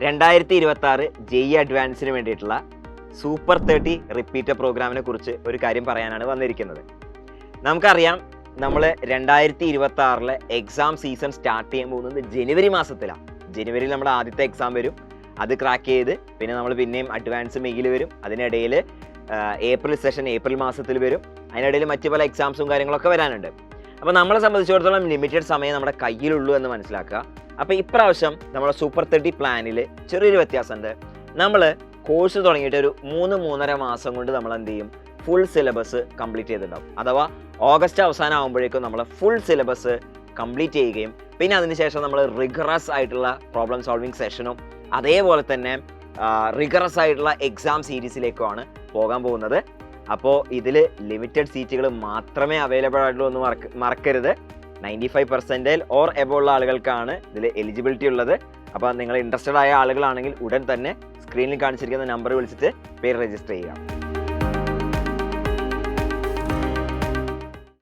2026 JEE അഡ്വാൻസിന് വേണ്ടിയിട്ടുള്ള super 30 repeater പ്രോഗ്രാമിനെ കുറിച്ച് ഒരു കാര്യം പറയാനാണ് വന്നിരിക്കുന്നത്. നമുക്കറിയാം, നമ്മൾ 2026 എക്സാം സീസൺ സ്റ്റാർട്ട് ചെയ്യാൻ പോകുന്നത് ജനുവരി മാസത്തിലാണ്. ജനുവരിയിൽ നമ്മുടെ ആദ്യത്തെ എക്സാം വരും, അത് ക്രാക്ക് ചെയ്ത് പിന്നെ നമ്മൾ പിന്നെയും അഡ്വാൻസ് മെയിൽ വരും. അതിനിടയിൽ ഏപ്രിൽ സെഷൻ ഏപ്രിൽ മാസത്തിൽ വരും. അതിനിടയിൽ മറ്റു പല എക്സാംസും കാര്യങ്ങളൊക്കെ വരാനുണ്ട്. അപ്പോൾ നമ്മളെ സംബന്ധിച്ചിടത്തോളം ലിമിറ്റഡ് സമയം നമ്മുടെ കയ്യിലുള്ളൂ എന്ന് മനസ്സിലാക്കുക. അപ്പോൾ ഇപ്രാവശ്യം നമ്മുടെ സൂപ്പർ 30 പ്ലാനിൽ ചെറിയൊരു വ്യത്യാസമുണ്ട്. നമ്മൾ കോഴ്സ് തുടങ്ങിയിട്ട് ഒരു 3-3.5 മാസം കൊണ്ട് നമ്മൾ എന്ത് ചെയ്യും, ഫുൾ സിലബസ് കംപ്ലീറ്റ് ചെയ്തിട്ടുണ്ടാവും. അഥവാ ഓഗസ്റ്റ് അവസാനം ആകുമ്പോഴേക്കും നമ്മൾ ഫുൾ സിലബസ് കംപ്ലീറ്റ് ചെയ്യുകയും പിന്നെ അതിനുശേഷം നമ്മൾ റിഗറസ് ആയിട്ടുള്ള പ്രോബ്ലം സോൾവിങ് സെഷനും അതേപോലെ തന്നെ റിഗറസ് ആയിട്ടുള്ള എക്സാം സീരീസിലേക്കുമാണ് പോകാൻ പോകുന്നത്. അപ്പോൾ ഇതിൽ ലിമിറ്റഡ് സീറ്റുകൾ മാത്രമേ അവൈലബിൾ ആയിട്ടുള്ളൂ എന്ന് മറക്കരുത്. 95% ഓർ എബോ ഉള്ള ആളുകൾക്കാണ് ഇതിൽ എലിജിബിലിറ്റി ഉള്ളത്. അപ്പോൾ നിങ്ങൾ ഇൻട്രസ്റ്റഡ് ആയ ആളുകളാണെങ്കിൽ ഉടൻ തന്നെ സ്ക്രീനിൽ കാണിച്ചിരിക്കുന്ന നമ്പർ വിളിച്ചിട്ട് പേര് രജിസ്റ്റർ ചെയ്യുക.